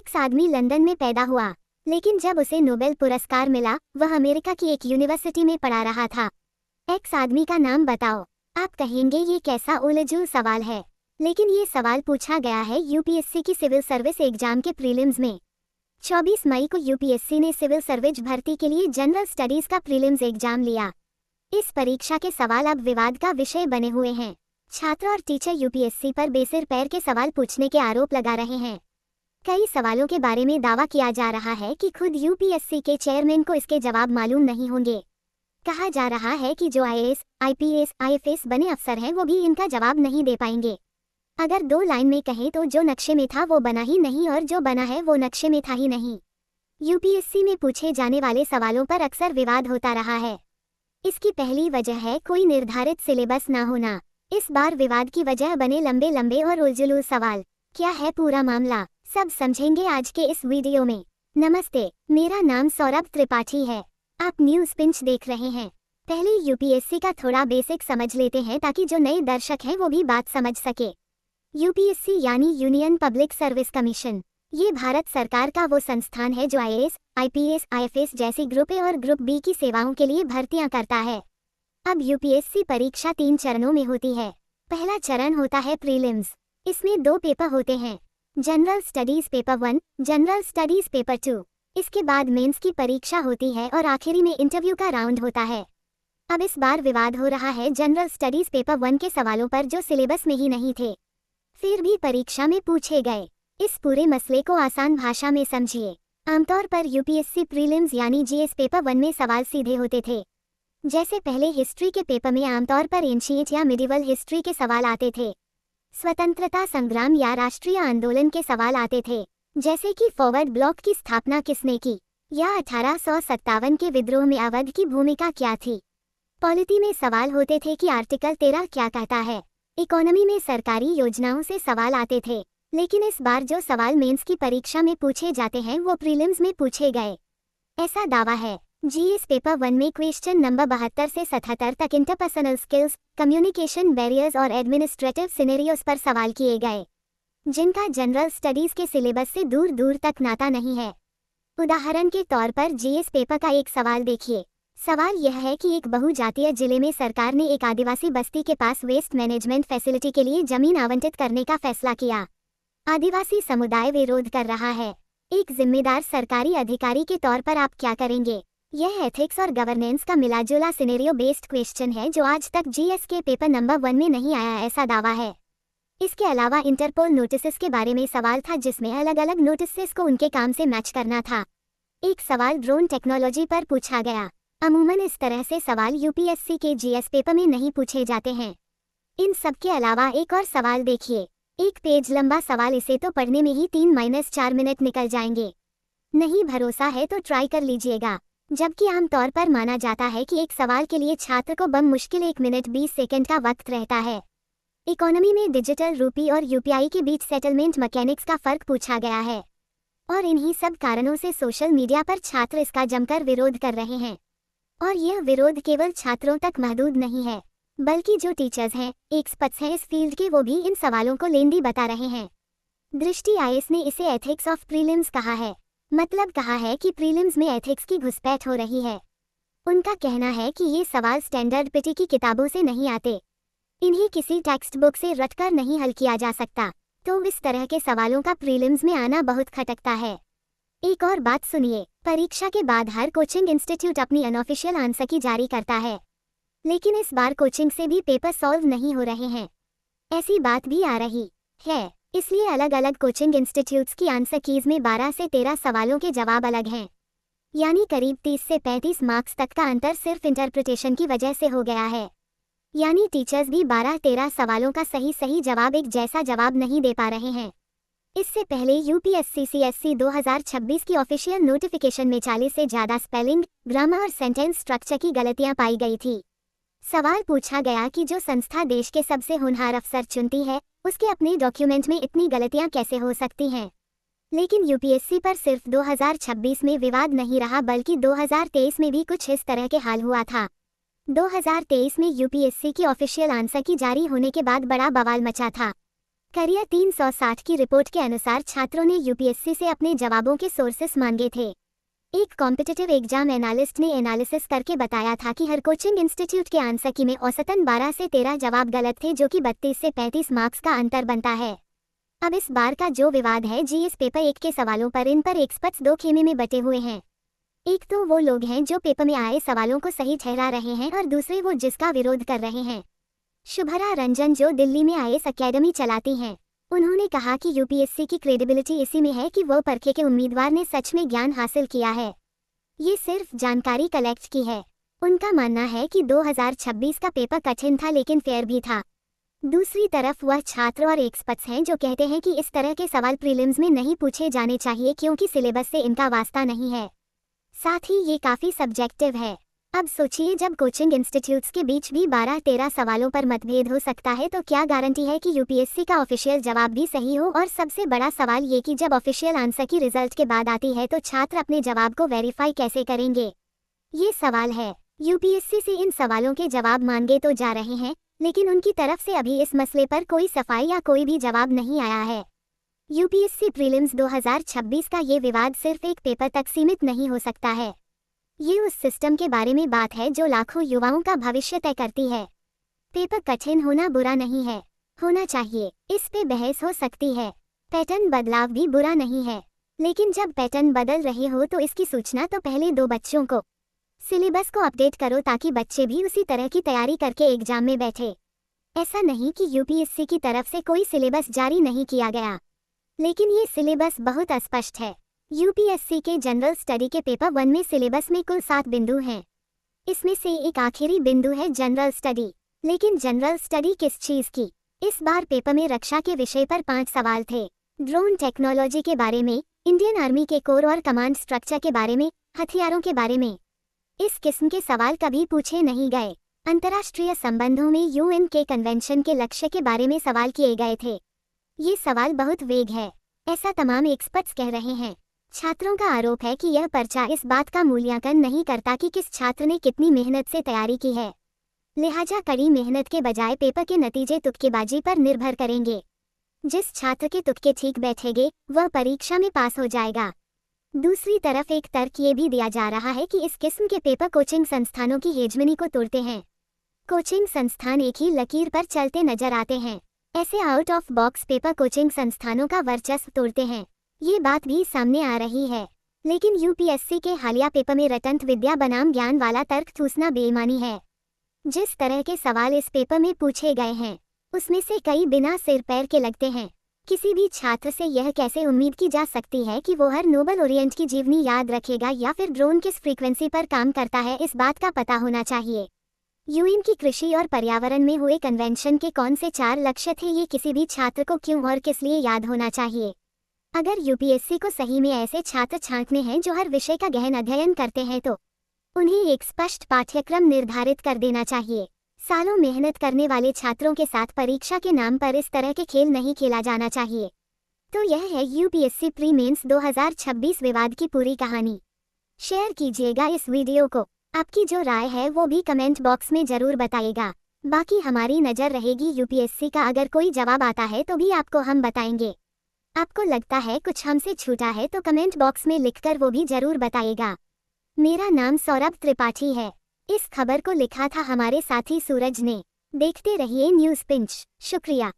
X आदमी London में पैदा हुआ, लेकिन जब उसे नोबेल पुरस्कार मिला वह अमेरिका की एक यूनिवर्सिटी में पढ़ा रहा था। एक्स आदमी का नाम बताओ। आप कहेंगे ये कैसा उलझुल सवाल है, लेकिन ये सवाल पूछा गया है यूपीएससी की सिविल सर्विस एग्जाम के प्रीलिम्स में। 24 मई को यूपीएससी ने सिविल सर्विस भर्ती के लिए जनरल स्टडीज का प्रीलिम्स एग्जाम लिया। इस परीक्षा के सवाल अब विवाद का विषय बने हुए हैं। छात्र और टीचर यूपीएससी पर बेसिर पैर के सवाल पूछने के आरोप लगा रहे हैं। कई सवालों के बारे में दावा किया जा रहा है कि खुद यूपीएससी के चेयरमैन को इसके जवाब मालूम नहीं होंगे। कहा जा रहा है कि जो आईएएस, आईपीएस, आईएफएस बने अफसर हैं वो भी इनका जवाब नहीं दे पाएंगे। अगर 2 लाइन में कहें तो जो नक्शे में था वो बना ही नहीं और जो बना है वो नक्शे में था ही नहीं। यूपीएससी में पूछे जाने वाले सवालों पर अक्सर विवाद होता रहा है। इसकी पहली वजह है कोई निर्धारित सिलेबस ना होना। इस बार विवाद की वजह बने लंबे लंबे और उलझुल सवाल। क्या है पूरा मामला, सब समझेंगे आज के इस वीडियो में। नमस्ते, मेरा नाम सौरभ त्रिपाठी है। आप न्यूज़ पिंच देख रहे हैं। पहले यूपीएससी का थोड़ा बेसिक समझ लेते हैं ताकि जो नए दर्शक हैं वो भी बात समझ सके। यूपीएससी यानी यूनियन पब्लिक सर्विस कमीशन। ये भारत सरकार का वो संस्थान है जो आईएएस, आईपीएस, आईएफएस जैसी ग्रुप ए और ग्रुप बी की सेवाओं के लिए भर्तियां करता है। अब यूपीएससी परीक्षा 3 चरणों में होती है। पहला चरण होता है प्रीलिम्स। इसमें 2 पेपर होते हैं, general studies paper 1, general studies paper 2। इसके बाद मेंस की परीक्षा होती है और आखिरी में इंटरव्यू का राउंड होता है। अब इस बार विवाद हो रहा है जनरल स्टडीज पेपर 1 के सवालों पर जो सिलेबस में ही नहीं थे, फिर भी परीक्षा में पूछे गए। इस पूरे मसले को आसान भाषा में समझिए। आमतौर पर यूपीएससी प्रीलिम्स यानी जीएस पेपर 1 में सवाल सीधे होते थे। जैसे पहले हिस्ट्री के पेपर में आमतौर पर एंशिएंट या मिडिवल हिस्ट्री के सवाल आते थे। स्वतंत्रता संग्राम या राष्ट्रीय आंदोलन के सवाल आते थे, जैसे कि फॉरवर्ड ब्लॉक की स्थापना किसने की या 1857 के विद्रोह में अवध की भूमिका क्या थी। पॉलिटी में सवाल होते थे कि आर्टिकल 13 क्या कहता है। इकोनॉमी में सरकारी योजनाओं से सवाल आते थे। लेकिन इस बार जो सवाल मेंस की परीक्षा में पूछे जाते हैं वो प्रीलिम्स में पूछे गए। ऐसा दावा है। जीएस पेपर 1 में क्वेश्चन नंबर 72 से 77 तक इंटरपर्सनल स्किल्स, कम्युनिकेशन बैरियर्स और एडमिनिस्ट्रेटिव सिनेरियोस पर सवाल किए गए, जिनका जनरल स्टडीज के सिलेबस से दूर दूर तक नाता नहीं है। उदाहरण के तौर पर जीएस पेपर का एक सवाल देखिए। सवाल यह है कि एक बहुजातीय जिले में सरकार ने एक आदिवासी बस्ती के पास वेस्ट मैनेजमेंट फैसिलिटी के लिए जमीन आवंटित करने का फैसला किया। आदिवासी समुदाय विरोध कर रहा है। एक जिम्मेदार सरकारी अधिकारी के तौर पर आप क्या करेंगे? यह एथिक्स और गवर्नेंस का मिलाजुला सिनेरियो बेस्ड क्वेश्चन है जो आज तक जीएस के पेपर नंबर 1 में नहीं आया, ऐसा दावा है। इसके अलावा इंटरपोल नोटिसेस के बारे में सवाल था, जिसमें अलग अलग नोटिसेस को उनके काम से मैच करना था। एक सवाल ड्रोन टेक्नोलॉजी पर पूछा गया। अमूमन इस तरह से सवाल यूपीएससी के जीएस पेपर में नहीं पूछे जाते हैं। इन सब के अलावा एक और सवाल देखिए। 1 पेज लंबा सवाल, इसे तो पढ़ने में ही 3-4 मिनट निकल जाएंगे। नहीं भरोसा है तो ट्राई कर लीजिएगा। जबकि आमतौर पर माना जाता है कि एक सवाल के लिए छात्र को बम मुश्किल 1 मिनट 20 सेकंड का वक्त रहता है। इकोनॉमी में डिजिटल रूपी और यूपीआई के बीच सेटलमेंट मैकेनिक्स का फर्क पूछा गया है, और इन्हीं सब कारणों से सोशल मीडिया पर छात्र इसका जमकर विरोध कर रहे हैं। और यह विरोध केवल छात्रों तक महदूद नहीं है, बल्कि जो टीचर्स हैं, एक्सपर्ट्स हैं इस फील्ड के, वो भी इन सवालों को लेंदी बता रहे हैं। दृष्टि आईएएस ने इसे एथिक्स ऑफ प्रीलिम्स कहा है। मतलब कहा है कि प्रीलिम्स में एथिक्स की घुसपैठ हो रही है। उनका कहना है कि ये सवाल स्टैंडर्ड पिटी की किताबों से नहीं आते, इन्हें किसी टेक्स्ट बुक से रटकर नहीं हल किया जा सकता, तो इस तरह के सवालों का प्रीलिम्स में आना बहुत खटकता है। एक और बात सुनिए, परीक्षा के बाद हर कोचिंग इंस्टीट्यूट अपनी अनऑफिशियल आंसर की जारी करता है, लेकिन इस बार कोचिंग से भी पेपर सॉल्व नहीं हो रहे हैं, ऐसी बात भी आ रही है। इसलिए अलग अलग कोचिंग इंस्टीट्यूट्स की आंसर कीज में 12 से 13 सवालों के जवाब अलग हैं, यानी करीब 30 से 35 मार्क्स तक का अंतर सिर्फ इंटरप्रिटेशन की वजह से हो गया है। यानी टीचर्स भी 12-13 सवालों का सही जवाब एक जैसा जवाब नहीं दे पा रहे हैं। इससे पहले यूपीएससी सीएससी 2026 की ऑफिशियल नोटिफिकेशन में 40 से ज़्यादा स्पेलिंग, ग्रामर और सेंटेंस स्ट्रक्चर की गलतियां पाई गई थी। सवाल पूछा गया कि जो संस्था देश के सबसे होनहार अफसर चुनती है, उसके अपने डॉक्यूमेंट में इतनी गलतियां कैसे हो सकती हैं। लेकिन यूपीएससी पर सिर्फ 2026 में विवाद नहीं रहा, बल्कि 2023 में भी कुछ इस तरह के हाल हुआ था। 2023 में यूपीएससी की ऑफिशियल आंसर की जारी होने के बाद बड़ा बवाल मचा था। करियर 360 की रिपोर्ट के अनुसार छात्रों ने यूपीएससी से अपने जवाबों के सोर्सेस मांगे थे। एक कॉम्पिटिटिव एग्जाम एनालिस्ट ने एनालिसिस करके बताया था कि हर कोचिंग इंस्टीट्यूट के आंसर की में औसतन 12 से 13 जवाब गलत थे, जो कि 32 से 35 मार्क्स का अंतर बनता है। अब इस बार का जो विवाद है जीएस पेपर 1 के सवालों पर, इन पर एक्सपर्ट्स दो खेमे में बटे हुए हैं। एक तो वो लोग हैं जो पेपर में आए सवालों को सही ठहरा रहे हैं, और दूसरे वो जिसका विरोध कर रहे हैं। शुभरा रंजन, जो दिल्ली में आईएएस अकेडमी चलाती हैं, उन्होंने कहा कि यूपीएससी की क्रेडिबिलिटी इसी में है कि वो परखे के उम्मीदवार ने सच में ज्ञान हासिल किया है, ये सिर्फ जानकारी कलेक्ट की है। उनका मानना है कि 2026 का पेपर कठिन था लेकिन फेयर भी था। दूसरी तरफ वह छात्र और एक्सपर्ट्स हैं जो कहते हैं कि इस तरह के सवाल प्रीलिम्स में नहीं पूछे जाने चाहिए क्योंकि सिलेबस से इनका वास्ता नहीं है। साथ ही ये काफ़ी सब्जेक्टिव है। अब सोचिए, जब कोचिंग इंस्टीट्यूट्स के बीच भी 12-13 सवालों पर मतभेद हो सकता है तो क्या गारंटी है कि यूपीएससी का ऑफिशियल जवाब भी सही हो। और सबसे बड़ा सवाल ये कि जब ऑफिशियल आंसर की रिजल्ट के बाद आती है तो छात्र अपने जवाब को वेरीफाई कैसे करेंगे, ये सवाल है। यूपीएससी से इन सवालों के जवाब मांगे तो जा रहे हैं, लेकिन उनकी तरफ से अभी इस मसले पर कोई सफाई या कोई भी जवाब नहीं आया है। यूपीएससी प्रीलिम्स 2026 का ये विवाद सिर्फ एक पेपर तक सीमित नहीं हो सकता है। ये उस सिस्टम के बारे में बात है जो लाखों युवाओं का भविष्य तय करती है। पेपर कठिन होना बुरा नहीं है, होना चाहिए, इस पे बहस हो सकती है। पैटर्न बदलाव भी बुरा नहीं है, लेकिन जब पैटर्न बदल रहे हो तो इसकी सूचना तो पहले दो बच्चों को। सिलेबस को अपडेट करो ताकि बच्चे भी उसी तरह की तैयारी करके एग्जाम में बैठे। ऐसा नहीं कि यूपीएससी की तरफ से कोई सिलेबस जारी नहीं किया गया, लेकिन ये सिलेबस बहुत अस्पष्ट है। यूपीएससी के जनरल स्टडी के पेपर 1 में सिलेबस में कुल 7 बिंदु हैं। इसमें से एक आखिरी बिंदु है जनरल स्टडी। लेकिन जनरल स्टडी किस चीज़ की? इस बार पेपर में रक्षा के विषय पर 5 सवाल थे, ड्रोन टेक्नोलॉजी के बारे में, इंडियन आर्मी के कोर और कमांड स्ट्रक्चर के बारे में, हथियारों के बारे में। इस किस्म के सवाल कभी पूछे नहीं गए। अंतर्राष्ट्रीय संबंधों में यूएन के कन्वेंशन के लक्ष्य के बारे में सवाल किए गए थे। ये सवाल बहुत वेग है, ऐसा तमाम एक्सपर्ट्स कह रहे हैं। छात्रों का आरोप है कि यह पर्चा इस बात का मूल्यांकन नहीं करता कि किस छात्र ने कितनी मेहनत से तैयारी की है। लिहाजा कड़ी मेहनत के बजाय पेपर के नतीजे तुक्केबाजी पर निर्भर करेंगे। जिस छात्र के तुक्के ठीक बैठेंगे वह परीक्षा में पास हो जाएगा। दूसरी तरफ एक तर्क ये भी दिया जा रहा है कि इस किस्म के पेपर कोचिंग संस्थानों की हेजमनी को तोड़ते हैं। कोचिंग संस्थान एक ही लकीर पर चलते नजर आते हैं। ऐसे out of box paper coaching संस्थानों का वर्चस्व तोड़ते हैं। ये बात भी सामने आ रही है, लेकिन यूपीएससी के हालिया पेपर में रटंत विद्या बनाम ज्ञान वाला तर्क ठूसना बेईमानी है। जिस तरह के सवाल इस पेपर में पूछे गए हैं उसमें से कई बिना सिर पैर के लगते हैं। किसी भी छात्र से यह कैसे उम्मीद की जा सकती है कि वो हर नोबल ओरिएंट की जीवनी याद रखेगा या फिर ड्रोन किस फ्रीक्वेंसी पर काम करता है, इस बात का पता होना चाहिए। यूएन की कृषि और पर्यावरण में हुए कन्वेंशन के कौन से 4 लक्ष्य थे, ये किसी भी छात्र को क्यों और किस लिए याद होना चाहिए। अगर यूपीएससी को सही में ऐसे छात्र छांटने हैं जो हर विषय का गहन अध्ययन करते हैं तो उन्हें एक स्पष्ट पाठ्यक्रम निर्धारित कर देना चाहिए। सालों मेहनत करने वाले छात्रों के साथ परीक्षा के नाम पर इस तरह के खेल नहीं खेला जाना चाहिए। तो यह है यूपीएससी प्री मेंस 2026 विवाद की पूरी कहानी। शेयर कीजिएगा इस वीडियो को। आपकी जो राय है वो भी कमेंट बॉक्स में जरूर बताइएगा। बाकी हमारी नज़र रहेगी यूपीएससी का अगर कोई जवाब आता है तो भी आपको हम बताएंगे। आपको लगता है कुछ हमसे छूटा है तो कमेंट बॉक्स में लिखकर वो भी जरूर बताइएगा। मेरा नाम सौरभ त्रिपाठी है। इस खबर को लिखा था हमारे साथी सूरज ने। देखते रहिए न्यूज़ पिंच। शुक्रिया।